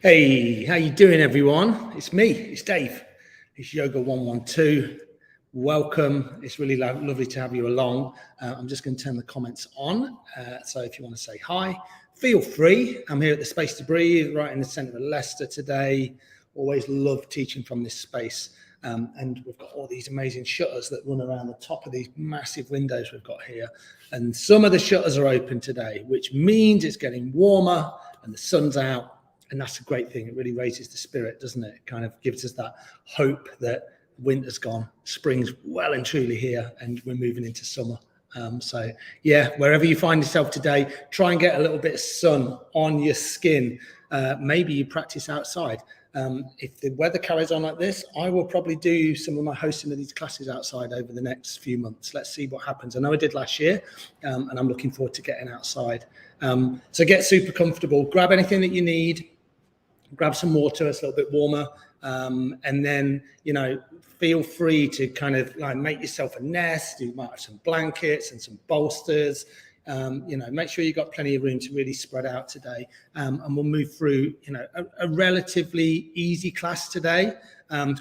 Hey, how you doing, everyone? It's me, it's Dave. It's Yoga 112. Welcome. It's really lovely to have you along. I'm just going to turn the comments on. So if you want to say hi, feel free. I'm here at the Space to Breathe, right in the centre of Leicester today. Always love teaching from this space. And we've got all these amazing shutters that run around the top of these massive windows we've got here. And some of the shutters are open today, which means it's getting warmer and the sun's out. And that's a great thing. It really raises the spirit, doesn't it? It kind of gives us that hope that winter's gone, spring's well and truly here, and we're moving into summer. So yeah, wherever you find yourself today, try and get a little bit of sun on your skin. Maybe you practice outside. If the weather carries on like this, I will probably do some of my hosting of these classes outside over the next few months. Let's see what happens. I know I did last year, and I'm looking forward to getting outside. So get super comfortable, grab anything that you need. Grab some water, it's a little bit warmer, and then, feel free to kind of like make yourself a nest. You might have some blankets and some bolsters. Make sure you've got plenty of room to really spread out today. And we'll move through, a relatively easy class today,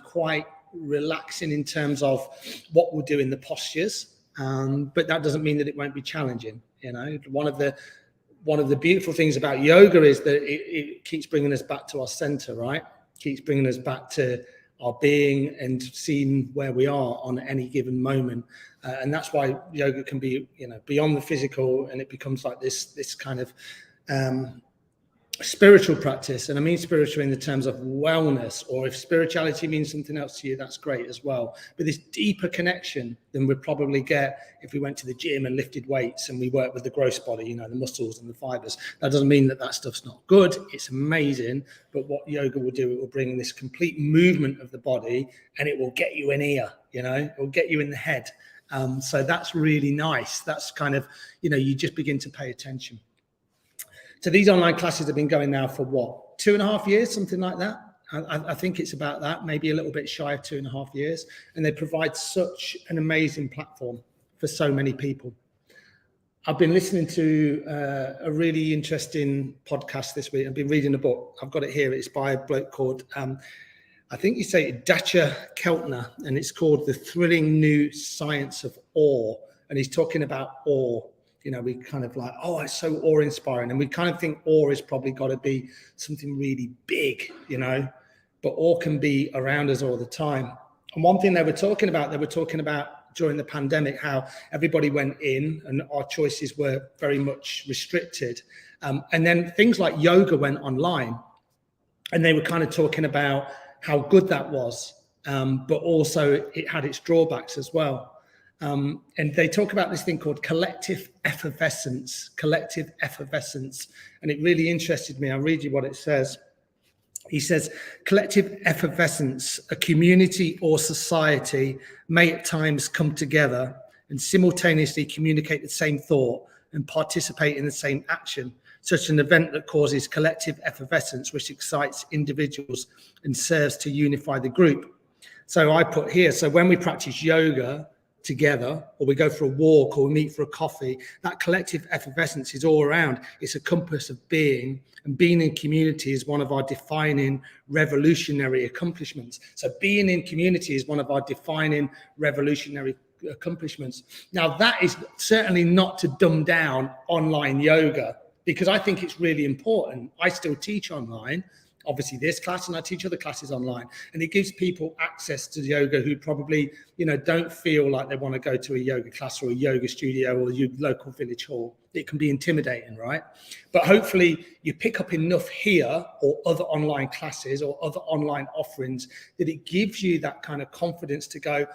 quite relaxing in terms of what we'll do in the postures. But that doesn't mean that it won't be challenging. One of the beautiful things about yoga is that it keeps bringing us back to our center, right? Keeps bringing us back to our being and seeing where we are on any given moment. And that's why yoga can be, beyond the physical, and it becomes like this kind of spiritual practice. And I mean spiritual in the terms of wellness, or if spirituality means something else to you, that's great as well. But this deeper connection than we'd probably get if we went to the gym and lifted weights and we worked with the gross body, the muscles and the fibers. That doesn't mean that stuff's not good. It's amazing. But what yoga will do, it will bring this complete movement of the body, and it will get you in ear, it will get you in the head. So that's really nice. That's kind of, you just begin to pay attention. So these online classes have been going now for 2.5 years, something like that. I think it's about that, maybe a little bit shy of 2.5 years. And they provide such an amazing platform for so many people. I've been listening to a really interesting podcast this week. I've been reading a book. I've got it here. It's by a bloke called, I think you say Dacha Keltner, and it's called The Thrilling New Science of Awe. And he's talking about awe. We kind of like, it's so awe-inspiring. And we kind of think awe has probably got to be something really big, but awe can be around us all the time. And one thing they were talking about during the pandemic, how everybody went in and our choices were very much restricted. And then things like yoga went online, and they were kind of talking about how good that was, but also it had its drawbacks as well. And they talk about this thing called collective effervescence, and it really interested me. I'll read you what it says. He says, collective effervescence, a community or society may at times come together and simultaneously communicate the same thought and participate in the same action, such an event that causes collective effervescence, which excites individuals and serves to unify the group. So I put here, so when we practice yoga together, or we go for a walk, or we meet for a coffee, that collective effervescence is all around. It's a compass of being, and being in community is one of our defining revolutionary accomplishments. So being in community is one of our defining revolutionary accomplishments. Now, that is certainly not to dumb down online yoga, because I think it's really important. I still teach online, obviously this class, and I teach other classes online, and it gives people access to yoga who probably, don't feel like they want to go to a yoga class or a yoga studio or your local village hall. It can be intimidating, right? But hopefully you pick up enough here or other online classes or other online offerings that it gives you that kind of confidence to go,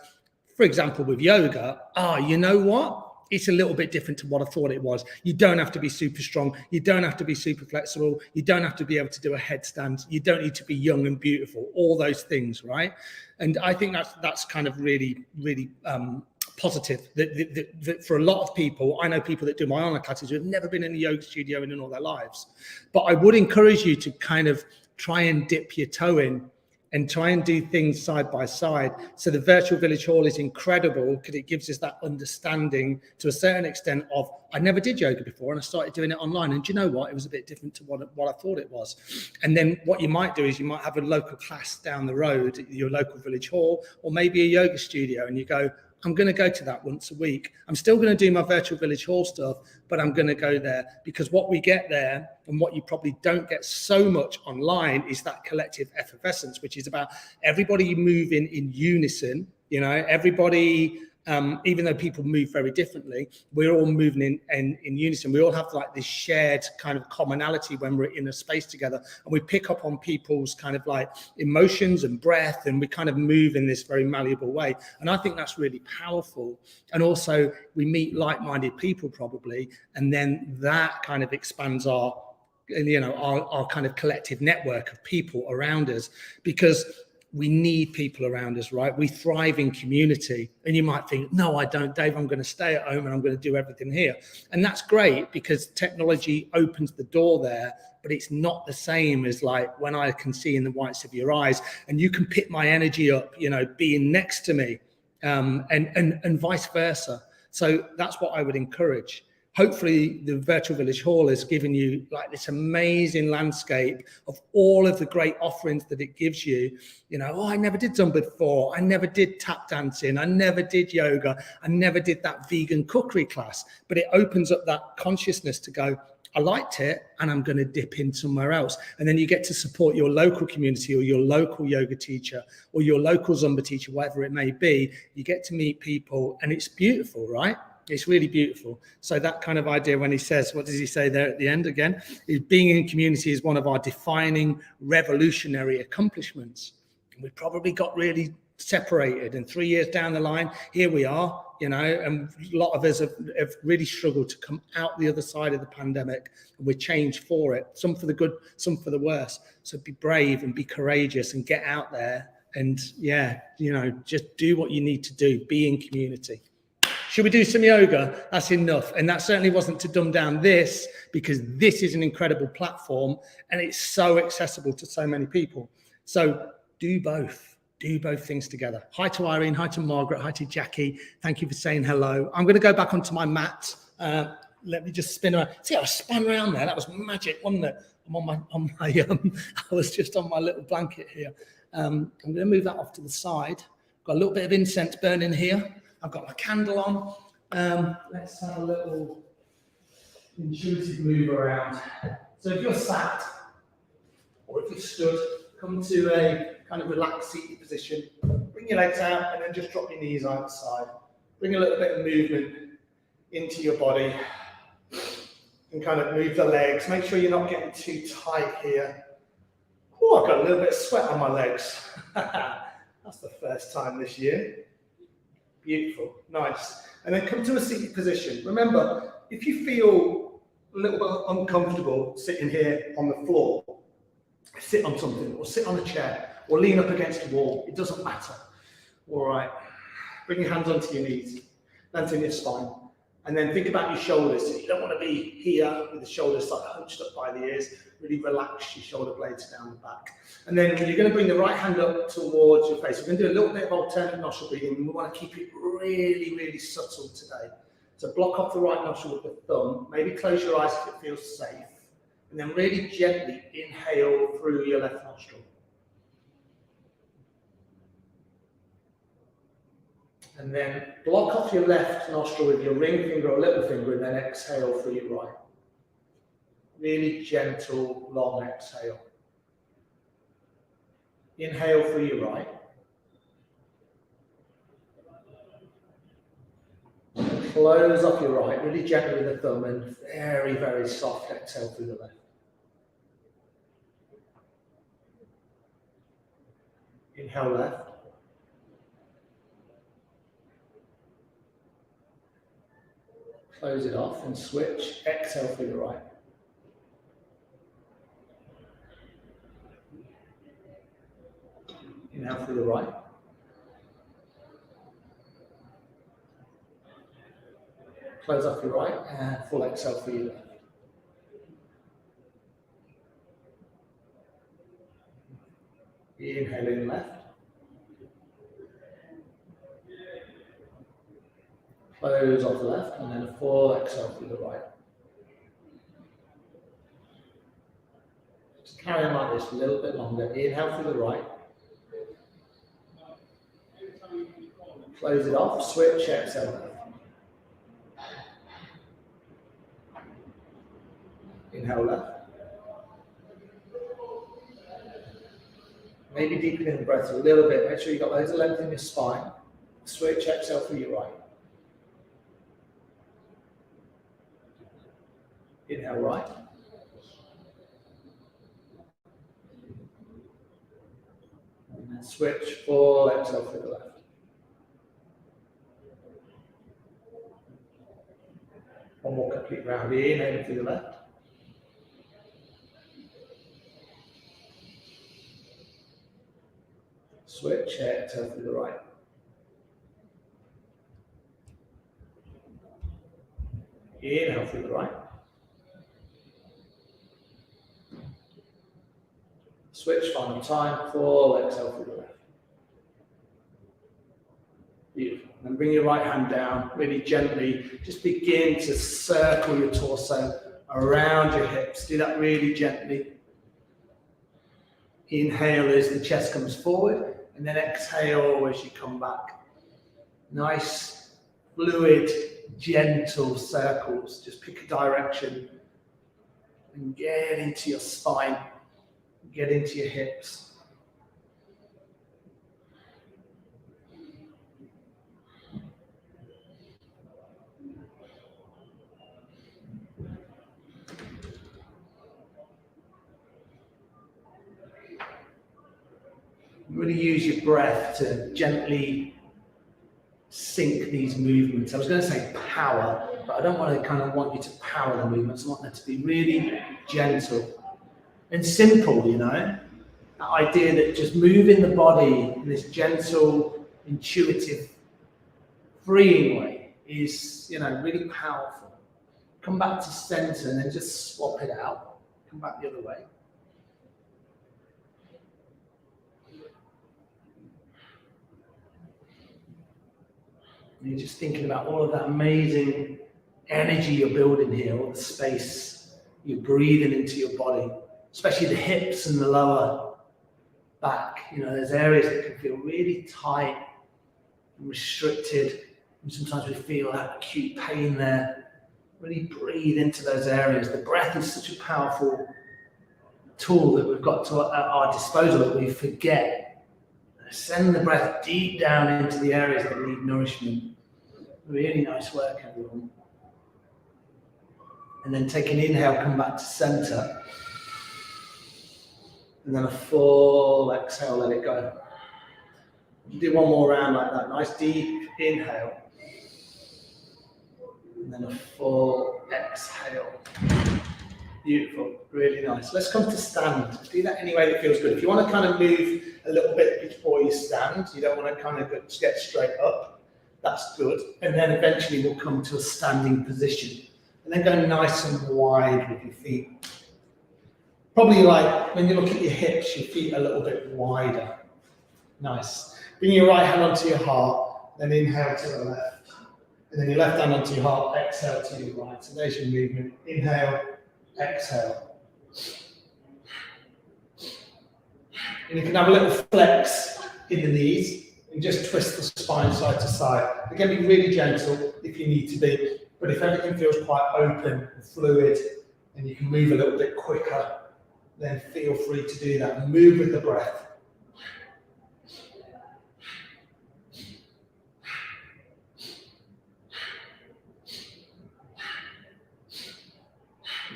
for example, with yoga, you know what? It's a little bit different to what I thought it was. You don't have to be super strong. You don't have to be super flexible. You don't have to be able to do a headstand. You don't need to be young and beautiful, all those things, right? And I think that's kind of really, really positive. That for a lot of people, I know people that do my online classes who have never been in a yoga studio in all their lives. But I would encourage you to kind of try and dip your toe in and try and do things side by side. So the virtual village hall is incredible because it gives us that understanding to a certain extent of, I never did yoga before and I started doing it online. And do you know what? It was a bit different to what I thought it was. And then what you might do is you might have a local class down the road at your local village hall, or maybe a yoga studio, and you go, I'm going to go to that once a week. I'm still going to do my virtual village hall stuff, but I'm going to go there, because what we get there and what you probably don't get so much online is that collective effervescence, which is about everybody moving in unison, you know, everybody, even though people move very differently, we're all moving in unison. We all have like this shared kind of commonality when we're in a space together, and we pick up on people's kind of like emotions and breath, and we kind of move in this very malleable way. And I think that's really powerful. And also we meet like-minded people probably, and then that kind of expands our kind of collective network of people around us, because we need people around us, right? We thrive in community. And you might think, no, I don't, Dave, I'm going to stay at home and I'm going to do everything here. And that's great, because technology opens the door there, but it's not the same as like when I can see in the whites of your eyes and you can pick my energy up, you know, being next to me, and vice versa. So that's what I would encourage. Hopefully the virtual village hall has given you like this amazing landscape of all of the great offerings that it gives you. You know, oh, I never did Zumba before. I never did tap dancing. I never did yoga. I never did that vegan cookery class. But it opens up that consciousness to go, I liked it and I'm going to dip in somewhere else. And then you get to support your local community or your local yoga teacher or your local Zumba teacher, whatever it may be. You get to meet people and it's beautiful, right? It's really beautiful. So that kind of idea, when he says, what does he say there at the end again? Is being in community is one of our defining revolutionary accomplishments. We probably got really separated, and 3 years down the line, here we are, you know, and a lot of us have really struggled to come out the other side of the pandemic, and we're changed for it, some for the good, some for the worse. So be brave and be courageous and get out there and, yeah, you know, just do what you need to do, be in community. Should we do some yoga? That's enough. And that certainly wasn't to dumb down this, because this is an incredible platform and it's so accessible to so many people. So do both things together. Hi to Irene, hi to Margaret, hi to Jackie. Thank you for saying hello. I'm going to go back onto my mat. Let me just spin around. See how I spun around there? That was magic, wasn't it? I was just on my little blanket here. I'm going to move that off to the side. Got a little bit of incense burning here. I've got my candle on. Let's have a little intuitive move around. So if you're sat or if you're stood, come to a kind of relaxed seated position. Bring your legs out and then just drop your knees either side. Bring a little bit of movement into your body and kind of move the legs. Make sure you're not getting too tight here. Oh, I've got a little bit of sweat on my legs. That's the first time this year. Beautiful, nice. And then come to a seated position. Remember, if you feel a little bit uncomfortable sitting here on the floor, sit on something or sit on a chair or lean up against a wall. It doesn't matter. All right. Bring your hands onto your knees, lengthen your spine. And then think about your shoulders. So you don't want to be here with the shoulders like hunched up by the ears. Really relax your shoulder blades down the back. And then you're going to bring the right hand up towards your face. We're going to do a little bit of alternate nostril breathing. We want to keep it really, really subtle today. So block off the right nostril with the thumb. Maybe close your eyes if it feels safe. And then really gently inhale through your left nostril. And then block off your left nostril with your ring finger or little finger, and then exhale through your right. Really gentle, long exhale. Inhale through your right. And close off your right, really gently with the thumb, and very, very soft exhale through the left. Inhale left. Close it off and switch. Exhale through the right. Inhale through the right. Close off your right and full exhale through your left. Inhale in left. Close off left, and then a full exhale through the right. Just carry on like this a little bit longer. Inhale through the right. Close it off, switch, exhale left. Inhale left. Maybe deepening the breath a little bit. Make sure you've got loads of length in your spine. Switch, exhale through your right. Inhale right. And then switch, full exhale through the left. One more complete round. Inhale through the left. Switch, exhale through the right. Inhale through the right. Switch, final time, full exhale through the left. Beautiful. And bring your right hand down, really gently. Just begin to circle your torso around your hips. Do that really gently. Inhale as the chest comes forward, and then exhale as you come back. Nice, fluid, gentle circles. Just pick a direction and get into your spine, get into your hips. Really use your breath to gently sync these movements. I was going to say power, but I don't want you to power the movements. I want them to be really gentle and simple, you know. That idea that just moving the body in this gentle, intuitive, freeing way is, you know, really powerful. Come back to center and then just swap it out. Come back the other way. And you're just thinking about all of that amazing energy you're building here, all the space you're breathing into your body, especially the hips and the lower back. You know, there's areas that can feel really tight and restricted, and sometimes we feel that acute pain there. Really breathe into those areas. The breath is such a powerful tool that we've got at our disposal that we forget. Send the breath deep down into the areas that need nourishment. Really nice work, everyone. And then take an inhale, come back to center. And then a full exhale, let it go. Do one more round like that. Nice deep inhale. And then a full exhale. Beautiful, really nice. Let's come to stand. Do that any way that feels good. If you want to kind of move a little bit before you stand, you don't want to kind of get straight up, that's good. And then eventually we'll come to a standing position. And then go nice and wide with your feet. Probably like when you look at your hips, your feet are a little bit wider. Nice. Bring your right hand onto your heart, then inhale to the left. And then your left hand onto your heart, exhale to your right. So there's your movement. Inhale. Exhale. And you can have a little flex in the knees and just twist the spine side to side. Again, be really gentle if you need to be, but if everything feels quite open and fluid and you can move a little bit quicker, then feel free to do that. Move with the breath.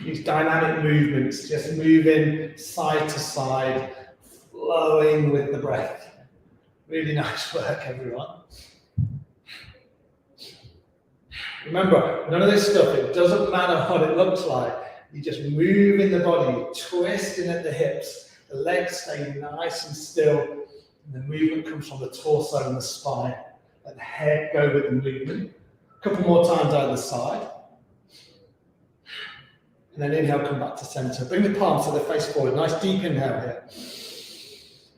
These dynamic movements, just moving side to side, flowing with the breath. Really nice work, everyone. Remember, none of this stuff, it doesn't matter what it looks like. You just move in the body, twisting at the hips, the legs stay nice and still, and the movement comes from the torso and the spine. Let the head go with the movement. A couple more times either side. And then inhale, come back to center. Bring the palms to the face forward. Nice deep inhale here.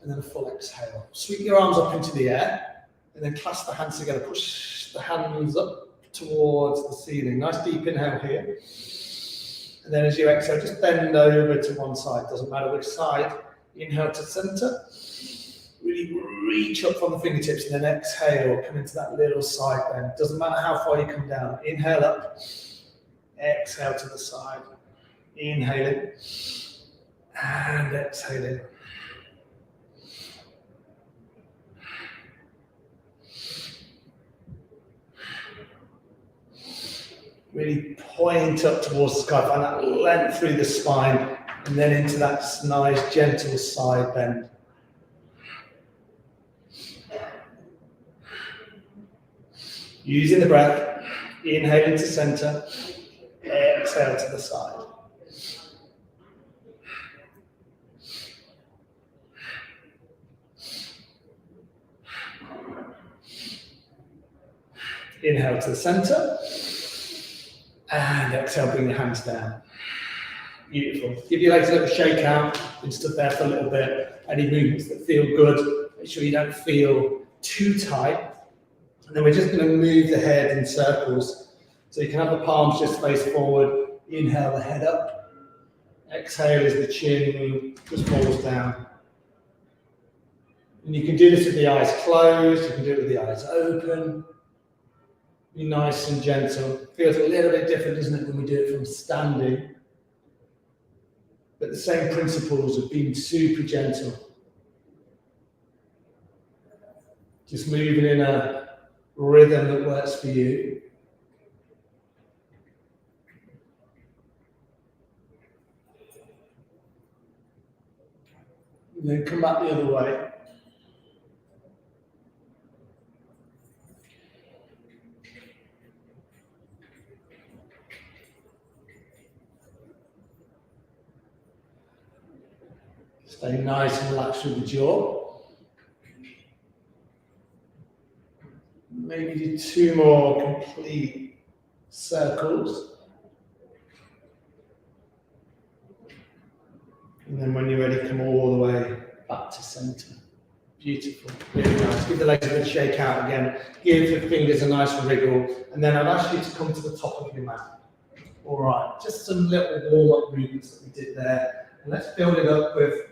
and then a full exhale. Sweep your arms up into the air, and then clasp the hands together. Push the hands up towards the ceiling. Nice deep inhale here. And then as you exhale, just bend over to one side. Doesn't matter which side. Inhale to center. Really reach up from the fingertips, and then exhale. Come into that little side bend. Doesn't matter how far you come down. Inhale up. Exhale to the side. Inhaling. And exhaling. Really point up towards the sky, find that length through the spine, and then into that nice, gentle side bend. Using the breath, inhale into center, exhale to the side. Inhale to the center. And exhale, bring your hands down. Beautiful. Give your legs a little shake out. Been stood there for a little bit. Any movements that feel good, make sure you don't feel too tight. And then we're just going to move the head in circles. So you can have the palms just face forward. Inhale the head up. Exhale as the chin just falls down. And you can do this with the eyes closed. You can do it with the eyes open. Be nice and gentle. Feels a little bit different, doesn't it, when we do it from standing? But the same principles of being super gentle. Just moving in a rhythm that works for you. And then come back the other way. Stay nice and relaxed with the jaw. Maybe do 2 more complete circles. And then when you're ready, come all the way back to center. Beautiful, really nice. Give the legs a good shake out again. Give the fingers a nice wriggle. And then I'd ask you to come to the top of your mat. All right, just some little warm-up movements that we did there. And let's build it up with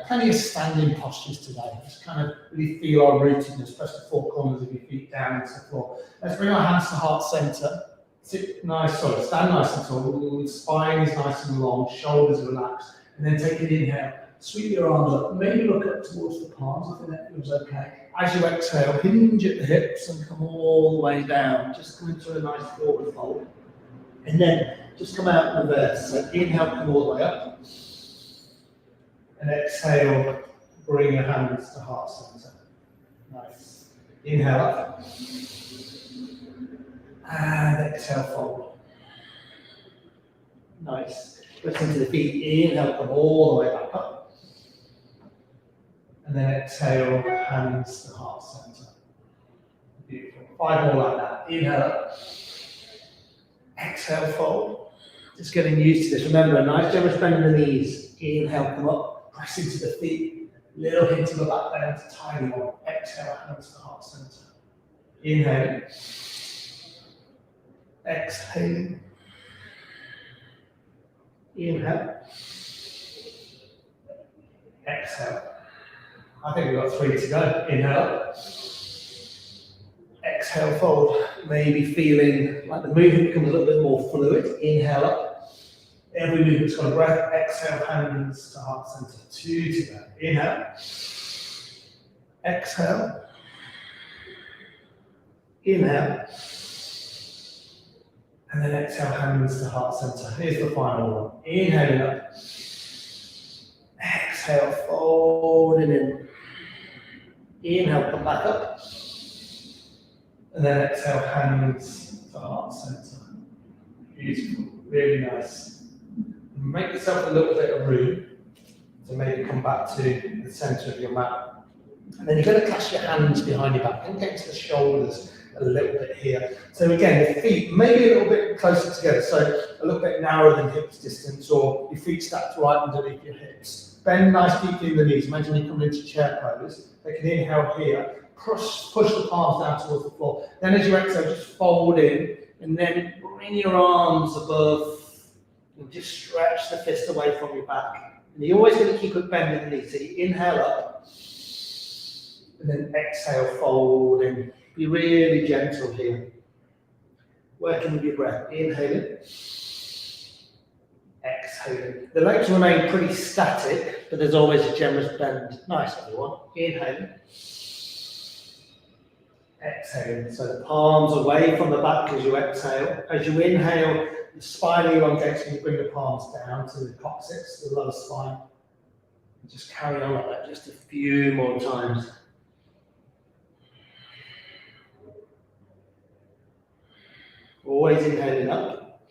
plenty of standing postures today. Just kind of really feel our rootedness. Press the 4 corners of your feet down into the floor. Let's bring our hands to heart center. Sit nice, stand nice and tall. The spine is nice and long, shoulders relaxed. And then take an inhale. Sweep your arms up. Maybe look up towards the palms. I think that feels okay. As you exhale, hinge at the hips and come all the way down. Just come into a nice forward fold. And then just come out in reverse. So inhale, come all the way up. And exhale, bring your hands to heart center. Nice. Inhale up. And exhale, fold. Nice. Listen to the feet. Inhale, come all the way back up. And then exhale, hands to heart center. Beautiful. 5 more like that. Inhale up. Exhale, fold. Just getting used to this. Remember, a nice generous bend in the knees. Inhale, come up. Press into the feet, little hint of the back bend, tiny one. Exhale, hands to heart center. Inhale. Exhale. Inhale. Exhale. I think we've got 3 to go. Inhale. Exhale, fold. Maybe feeling like the movement becomes a little bit more fluid. Inhale up. Every movement's got a breath. Exhale, hands to heart center. 2 to go. Inhale. Exhale. Inhale. And then exhale, hands to heart center. Here's the final one. Inhaling up. Exhale, folding in. Inhale, come back up. And then exhale, hands to heart center. Beautiful, really nice. Make yourself a little bit of room to maybe come back to the center of your mat. And then you're going to clasp your hands behind your back and get to the shoulders a little bit here. So again, the feet maybe a little bit closer together, so a little bit narrower than hips distance, or your feet stacked right underneath your hips. bend nice deeply in the knees. Imagine you come into chair pose. Take an inhale here, push the palms down towards the floor. Then as you exhale, just fold in, and then bring your arms above, and just stretch the fist away from your back. And you're always going to keep it bent in the knees. So you inhale up, and then exhale, fold in. Be really gentle here. Working with your breath. Inhaling. Exhaling. The legs remain pretty static, but there's always a generous bend. Nice, everyone. Inhaling. Exhaling. So the palms away from the back as you exhale. As you inhale, the spine elongates and you bring the palms down to the coccyx, the lower spine. And just carry on like that just a few more times. Always inhaling up.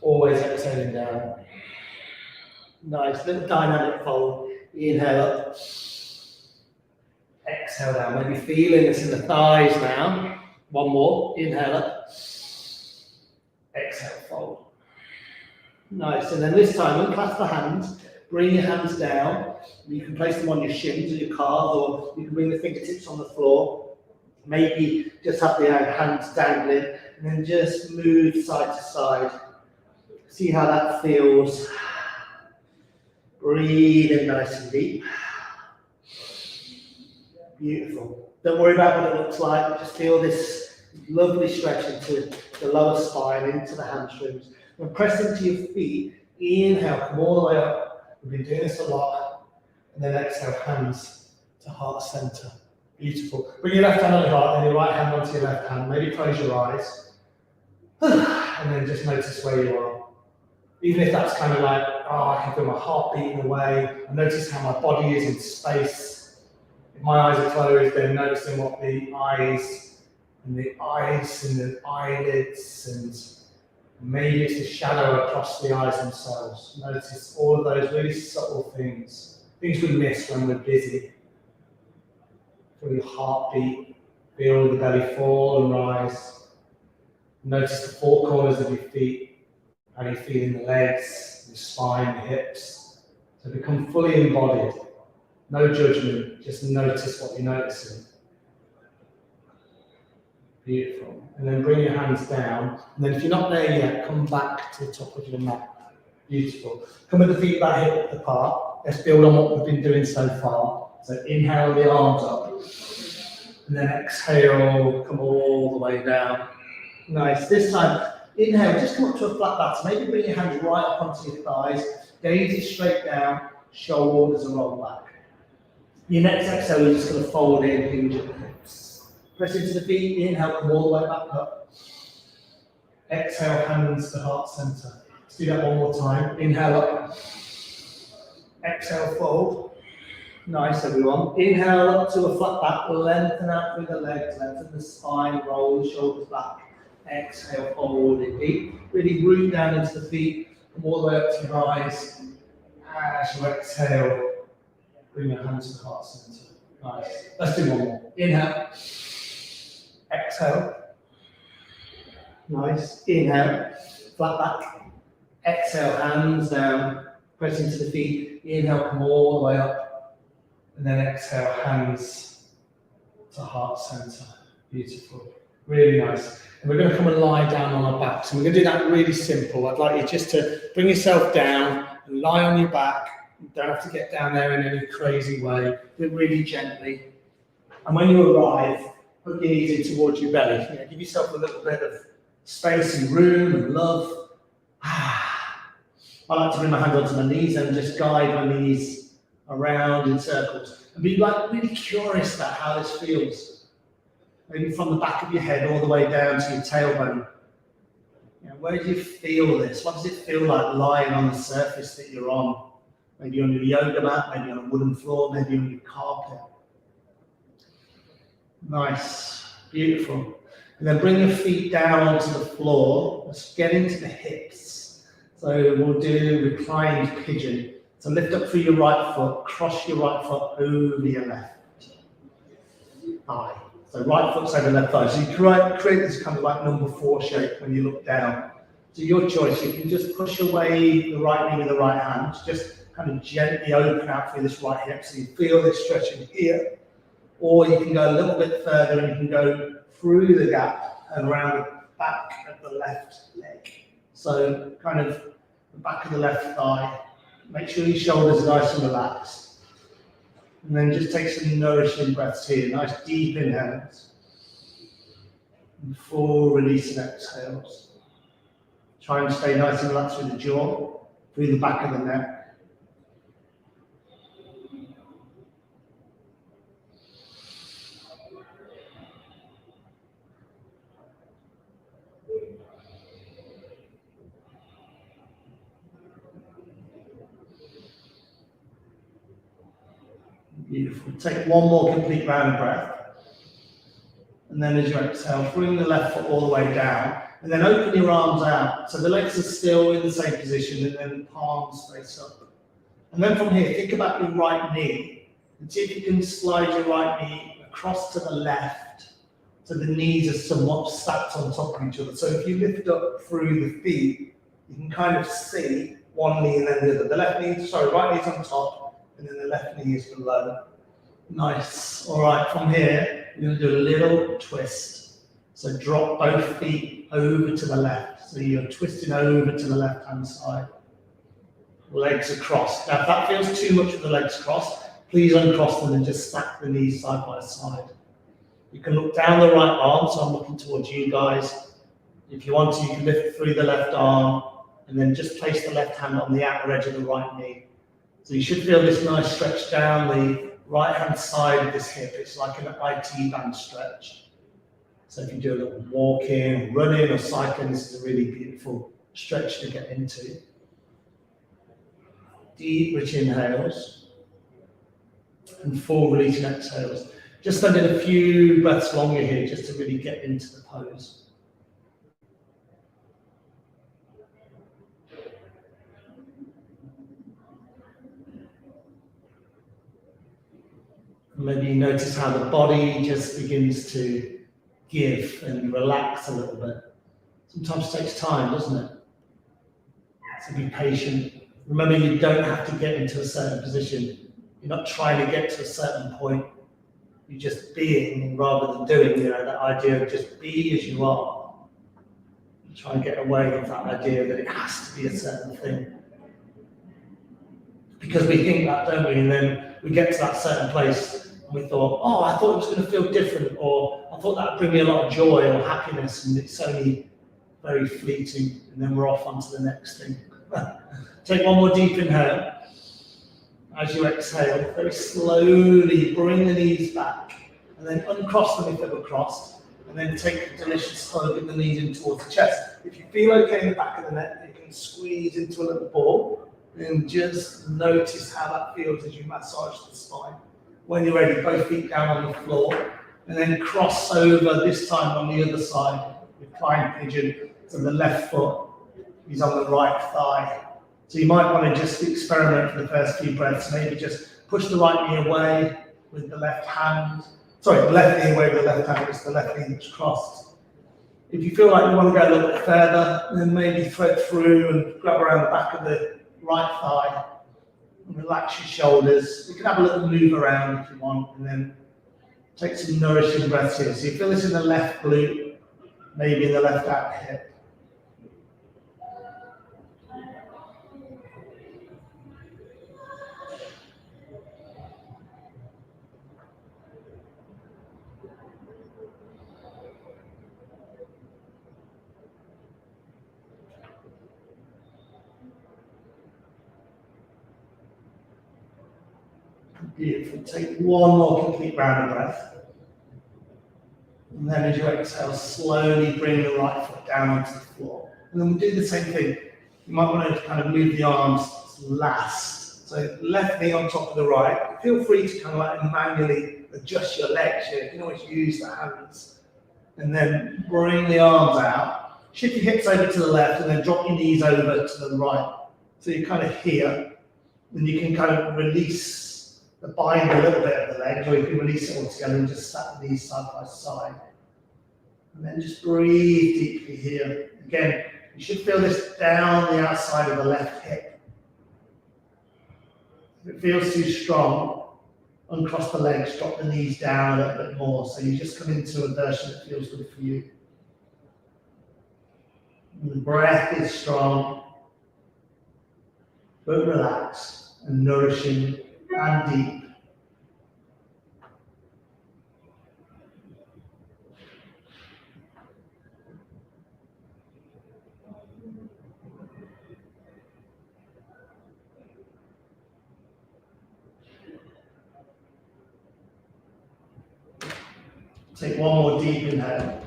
Always exhaling down. Nice little dynamic fold. Inhale up. Exhale down. Maybe feeling this in the thighs now. One more. Inhale up. Exhale, fold. Nice. And then this time, unclasp the hands. Bring your hands down. You can place them on your shins or your calves, or you can bring the fingertips on the floor. Maybe just have the hands dangling, and then just move side to side. See how that feels. Breathe in nice and deep. Beautiful. Don't worry about what it looks like. Just feel this lovely stretch into the lower spine, into the hamstrings. And press into your feet. Inhale, come all the way up. We've been doing this a lot. And then exhale, hands to heart center. Beautiful. Bring your left hand on your heart, and your right hand onto your left hand. Maybe close your eyes. And then just notice where you are. Even if that's kind of like, oh, I can feel my heart beating away. I notice how my body is in space. If my eyes are closed, then noticing what the eyes and the eyelids, and maybe it's the shadow across the eyes themselves. Notice all of those really subtle things we miss when we're busy. Feel your heartbeat, feel the belly fall and rise. Notice the four corners of your feet, how you feel in the legs, your spine, the hips. So become fully embodied. No judgment, just notice what you're noticing. Beautiful. And then bring your hands down. And then if you're not there yet, come back to the top of your mat. Beautiful. Come with the feet back hip apart. Let's build on what we've been doing so far. So inhale the arms up. And then exhale, come all the way down. Nice. This time, inhale, just come up to a flat back. So maybe bring your hands right up onto your thighs. Gaze is straight down. Shoulders are rolled back. Your next exhale, you're just going to fold in, hinge your hips. Press into the feet. Inhale, come all the way back up. Exhale, hands to heart center. Let's do that one more time. Inhale up. Exhale, fold. Nice, everyone. Inhale up to a flat back. Lengthen out through the legs. Lengthen the spine. Roll the shoulders back. Exhale, fold it deep. Really root down into the feet. Come all the way up to your eyes. As you exhale, bring your hands to the heart center. Nice. Let's do one more. Inhale. Exhale. Nice. Inhale. Flat back. Exhale, hands down. Press into the feet. Inhale, come all the way up. And then exhale, hands to heart center. Beautiful. Really nice. And we're going to come and lie down on our backs. And we're going to do that really simple. I'd like you just to bring yourself down and lie on your back. You don't have to get down there in any crazy way. Do it really gently. And when you arrive, put your knees in towards your belly. Give yourself a little bit of space and room and love. I like to bring my hand onto my knees and just guide my knees around in circles. And be like really curious about how this feels. Maybe from the back of your head all the way down to your tailbone. Where do you feel this? What does it feel like lying on the surface that you're on? Maybe on your yoga mat, maybe on a wooden floor, maybe on your carpet. Nice, beautiful. And then bring your feet down onto the floor. Let's get into the hips. So we'll do reclined pigeon. So lift up through your right foot, cross your right foot over your left thigh. So right foot's over left thigh. So you create this kind of like number 4 shape when you look down. So your choice, you can just push away the right knee with the right hand, just kind of gently open out through this right hip so you feel this stretching here, or you can go a little bit further and you can go through the gap and around the back of the left leg. So kind of the back of the left thigh. Make sure your shoulders are nice and relaxed. And then just take some nourishing breaths here, nice deep inhales. And full releasing exhales. Try and stay nice and relaxed through the jaw, through the back of the neck. Beautiful. Take one more complete round of breath. And then as you exhale, bring the left foot all the way down. And then open your arms out. So the legs are still in the same position and then the palms face up. And then from here, think about your right knee. And see if you can slide your right knee across to the left. So the knees are somewhat stacked on top of each other. So if you lift up through the feet, you can kind of see one knee and then the other. The left knee, sorry, right knee's on top and then the left knee is below. Nice. All right, from here, we're going to do a little twist. So drop both feet over to the left. So you're twisting over to the left-hand side. Legs are crossed. Now, if that feels too much with the legs crossed, please uncross them and just stack the knees side by side. You can look down the right arm, so I'm looking towards you guys. If you want to, you can lift through the left arm and then just place the left hand on the outer edge of the right knee. So you should feel this nice stretch down the right-hand side of this hip. It's like an IT band stretch. So if you do a little walking, running or cycling, this is a really beautiful stretch to get into. Deep, rich inhales and full releasing exhales. Just spending a few breaths longer here just to really get into the pose. Maybe you notice how the body just begins to give and relax a little bit. Sometimes it takes time, doesn't it? So be patient. Remember, you don't have to get into a certain position. You're not trying to get to a certain point. You're just being rather than doing, that idea of just be as you are. You try and get away with that idea that it has to be a certain thing. Because we think that, don't we? And then we get to that certain place and we thought, oh, I thought it was going to feel different, or I thought that would bring me a lot of joy or happiness, and it's only very fleeting, and then we're off onto the next thing. Take one more deep inhale. As you exhale, very slowly bring the knees back, and then uncross them if they were crossed, and then take a delicious hug and the knees in towards the chest. If you feel okay in the back of the neck, you can squeeze into a little ball, and just notice how that feels as you massage the spine. When you're ready, both feet down on the floor, and then cross over, this time on the other side, recline pigeon, so the left foot is on the right thigh. So you might want to just experiment for the first few breaths, maybe just push the right knee away with the left hand, the left knee away with the left hand, it's the left knee that's crossed. If you feel like you want to go a little bit further, then maybe thread through and grab around the back of the right thigh and relax your shoulders. You can have a little move around if you want, and then take some nourishing breaths here. So you feel this in the left glute, maybe in the left out hip. Beautiful. Take one more complete round of breath. And then as you exhale, slowly bring the right foot down onto the floor. And then we'll do the same thing. You might want to kind of move the arms last. So left knee on top of the right. Feel free to kind of like manually adjust your legs here. You can always use the hands. And then bring the arms out. Shift your hips over to the left and then drop your knees over to the right. So you're kind of here. Then you can kind of release bind a little bit of the leg, or you can release it all together and just stack the knees side by side. And then just breathe deeply here. Again, You should feel this down the outside of the left hip. If it feels too strong, uncross the legs, drop the knees down a little bit more. So you just come into a version that feels good for you. And the breath is strong, but relaxed and nourishing and deep. Take one more deep inhale.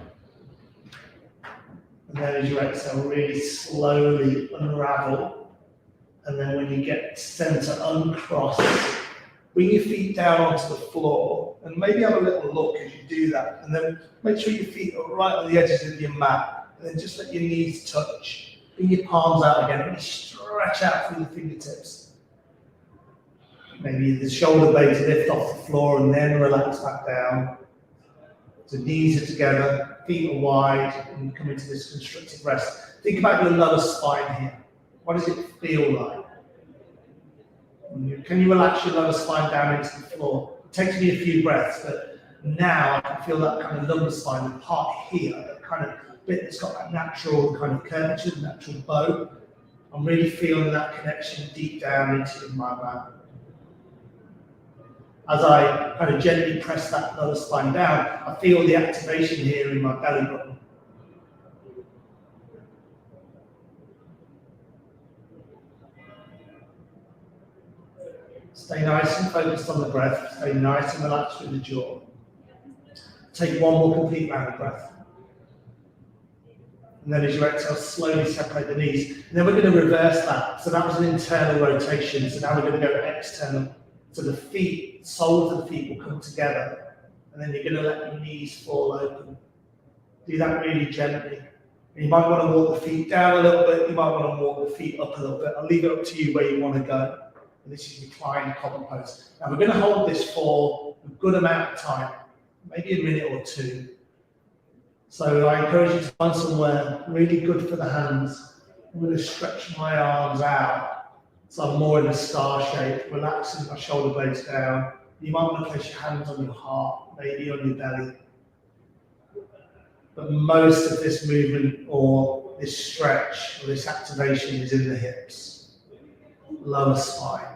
And then as you exhale, really slowly unravel. And then when you get to center, uncross. Bring your feet down onto the floor. And maybe have a little look as you do that. And then make sure your feet are right on the edges of your mat. And then just let your knees touch. Bring your palms out again. Really stretch out through the fingertips. Maybe the shoulder blades lift off the floor and then relax back down. So knees are together, feet are wide, and you come into this constructive rest. Think about your lower spine here. What does it feel like? Can you relax your lower spine down into the floor? It takes me a few breaths, but now I can feel that kind of lumbar spine, the part here, that kind of bit that's got that natural kind of curvature, natural bow. I'm really feeling that connection deep down into my back. As I kind of gently press that lower spine down, I feel the activation here in my belly button. Stay nice and focused on the breath. Stay nice and relaxed with the jaw. Take one more complete round of breath. And then as you exhale, slowly separate the knees. And then we're going to reverse that. So that was an internal rotation. So now we're going to go external. So the feet, soles of the feet will come together, and then you're going to let your knees fall open. Do that really gently. And you might want to walk the feet down a little bit, you might want to walk the feet up a little bit. I'll leave it up to you where you want to go. And this is reclined cobble pose. Now we're going to hold this for a good amount of time, maybe a minute or two. So I encourage you to find somewhere really good for the hands. I'm going to stretch my arms out. So I'm more in a star shape, relaxing my shoulder blades down. You might want to place your hands on your heart, maybe on your belly. But most of this movement or this stretch or this activation is in the hips, lower spine.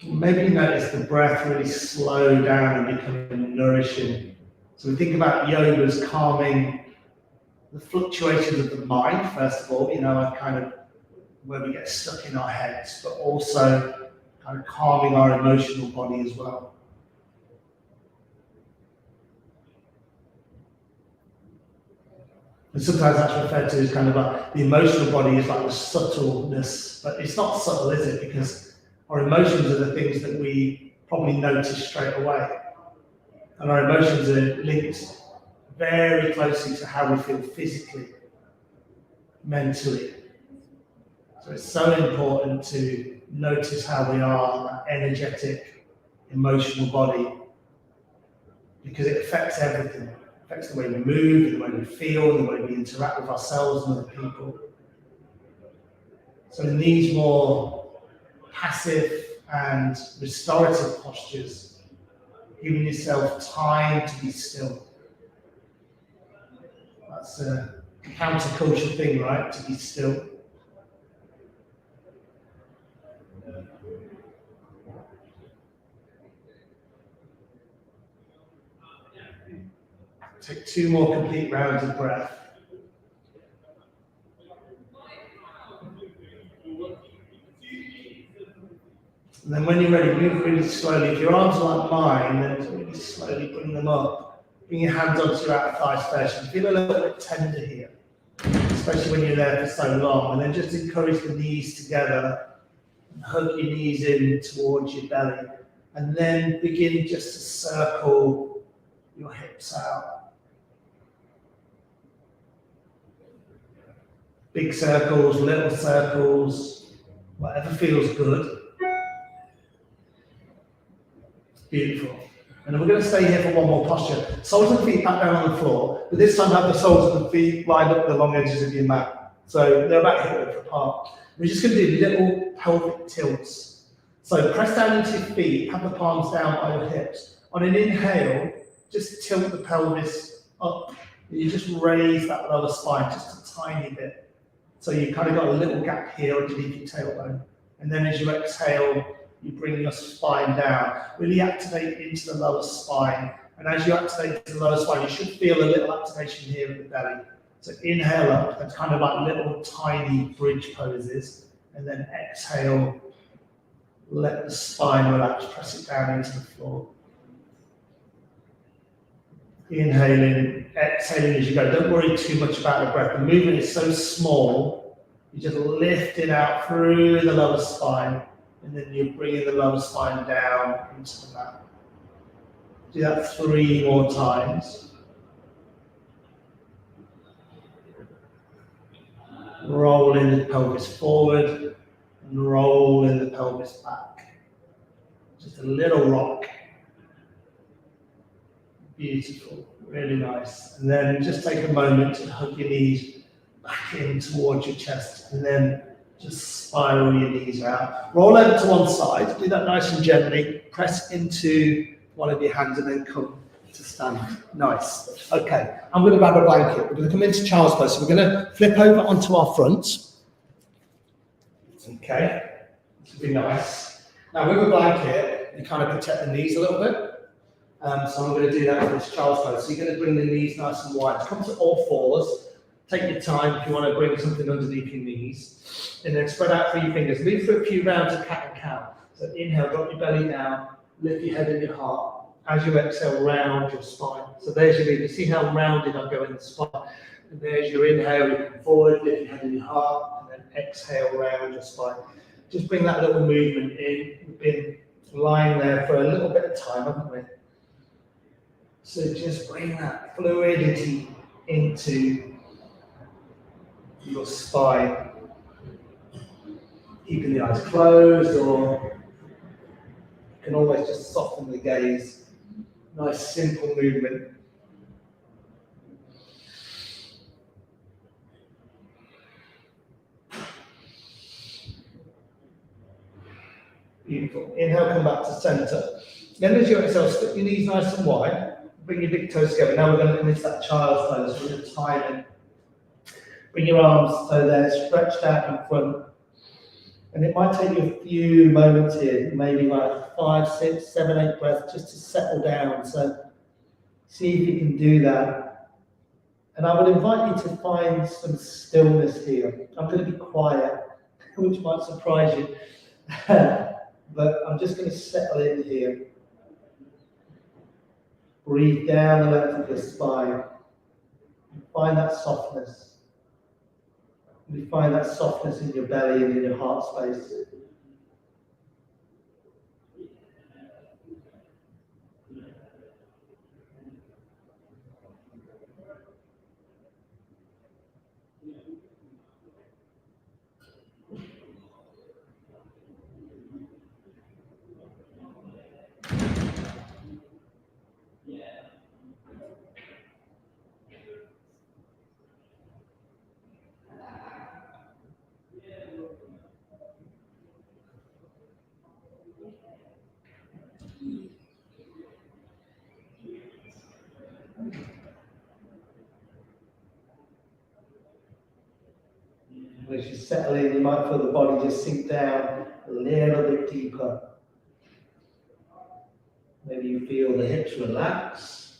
Maybe you notice the breath really slow down and becoming nourishing. So we think about yoga as calming the fluctuations of the mind, first of all, kind of where we get stuck in our heads, but also kind of calming our emotional body as well. And sometimes that's referred to as kind of like the emotional body is like the subtleness, but it's not subtle, is it? Because our emotions are the things that we probably notice straight away. And our emotions are linked very closely to how we feel physically, mentally. So it's so important to notice how we are, that energetic, emotional body, because it affects everything. It affects the way we move, the way we feel, the way we interact with ourselves and other people. So in these more passive and restorative postures, giving yourself time to be still. That's a counterculture thing, right? To be still. Take 2 more complete rounds of breath. And then when you're ready, move really slowly. If your arms are like mine, then really slowly bring them up. Bring your hands onto your outer thighs first. You feel a little bit tender here, especially when you're there for so long. And then just encourage the knees together and hug your knees in towards your belly. And then begin just to circle your hips out. Big circles, little circles, whatever feels good. Beautiful. And then we're going to stay here for one more posture. Soles of the feet back down on the floor, but this time have the soles of the feet lined up the long edges of your mat. So they're about hip width apart. We're just going to do little pelvic tilts. So press down into your feet, have the palms down by your hips. On an inhale, just tilt the pelvis up. You just raise that lower spine just a tiny bit. So you've kind of got a little gap here underneath your tailbone. And then as you exhale, you bring your spine down. Really activate into the lower spine. And as you activate into the lower spine, you should feel a little activation here in the belly. So inhale up, that's kind of like little tiny bridge poses. And then exhale, let the spine relax, press it down into the floor. Inhaling, exhaling as you go. Don't worry too much about the breath. The movement is so small, you just lift it out through the lower spine. And then you're bringing the lower spine down into the mat. Do that 3 more times. Rolling the pelvis forward and rolling the pelvis back. Just a little rock. Beautiful, really nice. And then just take a moment to hug your knees back in towards your chest, and then just spiral your knees out. Roll over to one side, do that nice and gently. Press into one of your hands and then come to stand. Nice. Okay, I'm going to grab a blanket. We're going to come into child's pose. So we're going to flip over onto our fronts. Okay, this will be nice. Now with a blanket, you kind of protect the knees a little bit. So I'm going to do that for this child's pose. So you're going to bring the knees nice and wide. Come to all fours. Take your time if you want to bring something underneath your knees. And then spread out through your fingers. Move through a few rounds of cat and cow. So inhale, drop your belly down, lift your head and your heart. As you exhale, round your spine. So there's your movement. You see how rounded I'm going in the spine. And there's your inhale, you come forward, lift your head and your heart, and then exhale, round your spine. Just bring that little movement in. We've been lying there for a little bit of time, haven't we? So just bring that fluidity into your spine. Keeping the eyes closed, or you can always just soften the gaze. Nice simple movement. Beautiful. Inhale, come back to center. Then as you exhale, slip your knees nice and wide. Bring your big toes together. Now we're going to come into that child's pose. We're going to time it. Bring your arms so they're stretched out in front. And it might take you a few moments here, maybe like 5, 6, 7, 8 breaths, just to settle down. So see if you can do that. And I would invite you to find some stillness here. I'm going to be quiet, which might surprise you. But I'm just going to settle in here. Breathe down the length of your spine. Find that softness. You find that softness in your belly and in your heart space. As you settle in, you might feel the body just sink down a little bit deeper. Maybe you feel the hips relax.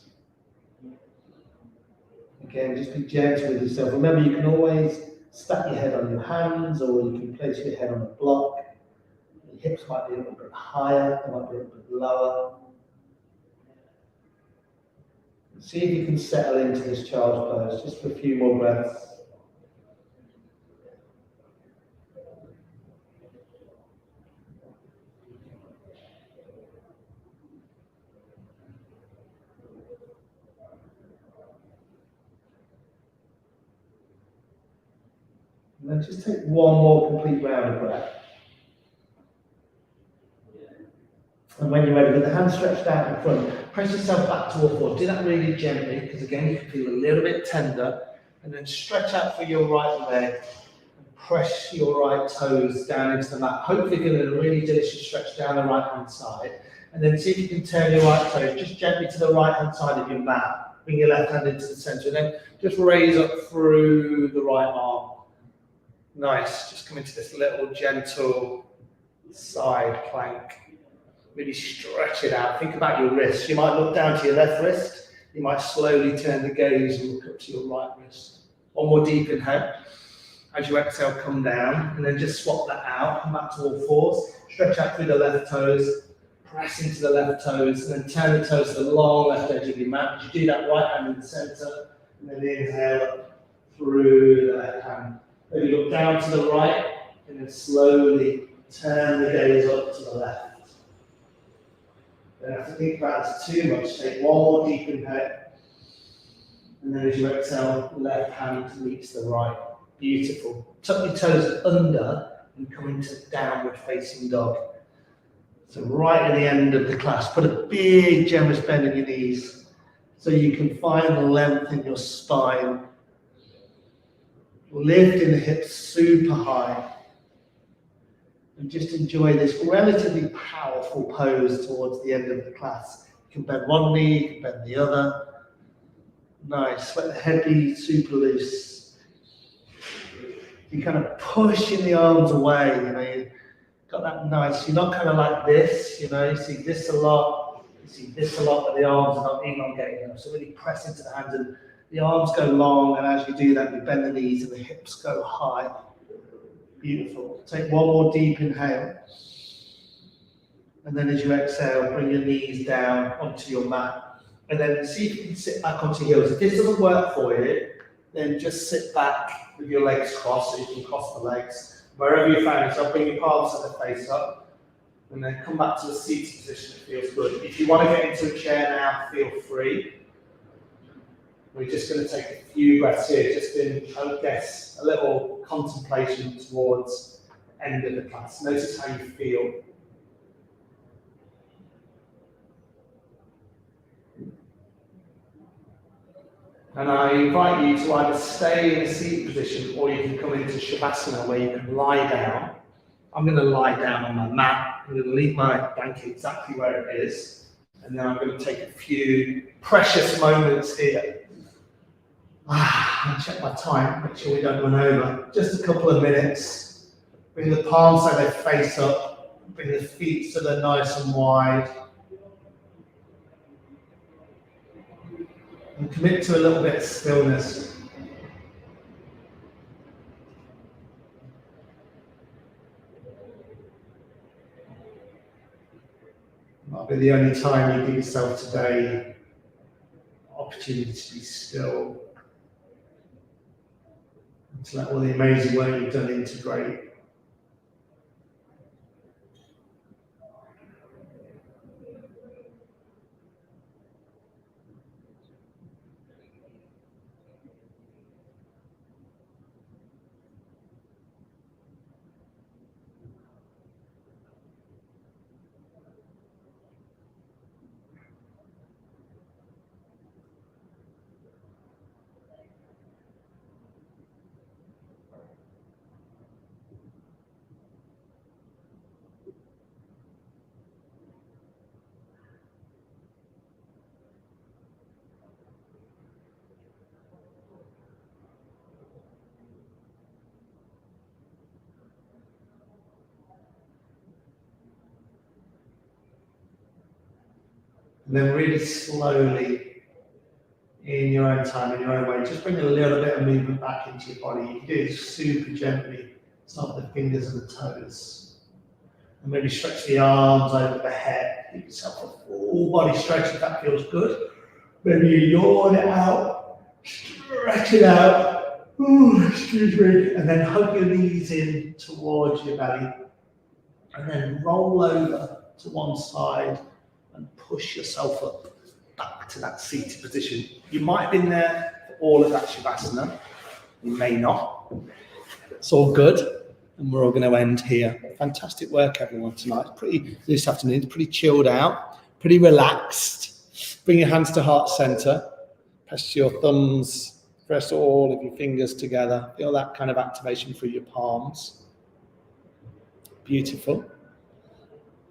Again, just be gentle with yourself. Remember, you can always stack your head on your hands, or you can place your head on a block. Your hips might be a little bit higher, they might be a little bit lower. See if you can settle into this child's pose just for a few more breaths. And then just take one more complete round of breath. And when you're ready, with the hands stretched out in front, press yourself back to all fours. Do that really gently, because again, you can feel a little bit tender. And then stretch out for your right leg. And press your right toes down into the mat. Hopefully feeling a really delicious stretch down the right hand side. And then see if you can turn your right toes just gently to the right hand side of your mat. Bring your left hand into the center. And then just raise up through the right arm. Nice. Just come into this little gentle side plank. Really stretch it out. Think about your wrists. You might look down to your left wrist. You might slowly turn the gaze and look up to your right wrist. One more deep inhale. As you exhale, come down. And then just swap that out. Come back to all fours. Stretch out through the left toes. Press into the left toes. And then turn the toes to the long left edge of your mat. As you do that, right hand in the center. And then inhale up through the left hand. Maybe look down to the right. And then slowly turn the gaze up to the left. Don't have to think about it too much. Take one more deep inhale. And then as you exhale, left hand meets the right. Beautiful. Tuck your toes under and come into downward facing dog. So right at the end of the class, put a big generous bend in your knees so you can find the length in your spine. Lifting the hips super high. And just enjoy this relatively powerful pose towards the end of the class. You can bend one knee, you can bend the other. Nice, let the head be super loose. You're kind of pushing the arms away, you've got that nice, you're not kind of like this, you see this a lot, you see this a lot, but the arms are not elongating enough. So really press into the hands and the arms go long, and as you do that, you bend the knees and the hips go high. Beautiful. Take one more deep inhale. And then as you exhale, bring your knees down onto your mat. And then see if you can sit back onto your heels. If this doesn't work for you, then just sit back with your legs crossed, so you can cross the legs. Wherever you find yourself, bring your palms to the face up. And then come back to the seated position that feels good. If you want to get into a chair now, feel free. We're just going to take a few breaths here, just in, I guess, a little contemplation towards the end of the class. Notice how you feel. And I invite you to either stay in a seated position or you can come into Shavasana where you can lie down. I'm going to lie down on my mat. I'm going to leave my blanket exactly where it is. And then I'm going to take a few precious moments here. I'll check my time, make sure we don't run over. Just a couple of minutes. Bring the palms so they face up. Bring the feet so they're nice and wide. And commit to a little bit of stillness. Might be the only time you give yourself today opportunity to be still. To let all the amazing work you've done integrate. And then really slowly, in your own time, in your own way, just bring a little bit of movement back into your body. You can do this super gently. Start with the fingers and the toes. And maybe stretch the arms over the head. Give yourself a full body stretch if that feels good. Maybe you yawn it out, stretch it out. Ooh, excuse me. And then hug your knees in towards your belly. And then roll over to one side and push yourself up back to that seated position. You might have been there for all of that Shavasana. You may not. It's all good. And we're all going to end here. Fantastic work, everyone, tonight. This afternoon, it's pretty chilled out, pretty relaxed. Bring your hands to heart center. Press your thumbs, press all of your fingers together. Feel that kind of activation through your palms. Beautiful.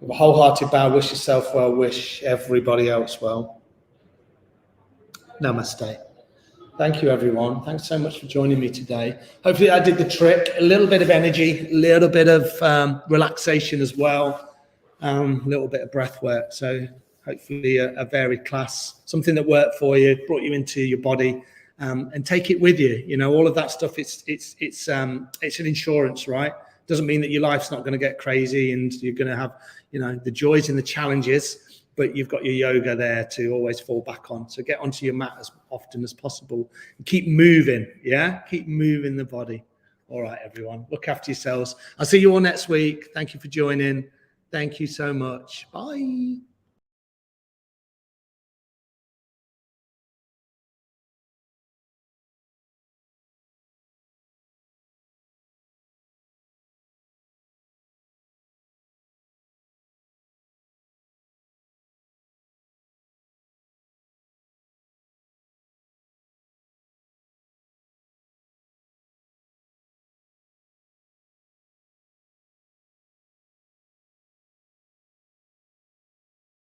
With a wholehearted bow, wish yourself well, wish everybody else well. Namaste. Thank you, everyone. Thanks so much for joining me today. Hopefully I did the trick. A little bit of energy, a little bit of relaxation as well, a little bit of breath work. So hopefully a varied class, something that worked for you, brought you into your body, and take it with you. You know, all of that stuff, it's an insurance, right? Doesn't mean that your life's not going to get crazy and you're going to have, you know, the joys and the challenges, but you've got your yoga there to always fall back on. So get onto your mat as often as possible and keep moving. Yeah. Keep moving the body. All right, everyone. Look after yourselves. I'll see you all next week. Thank you for joining. Thank you so much. Bye.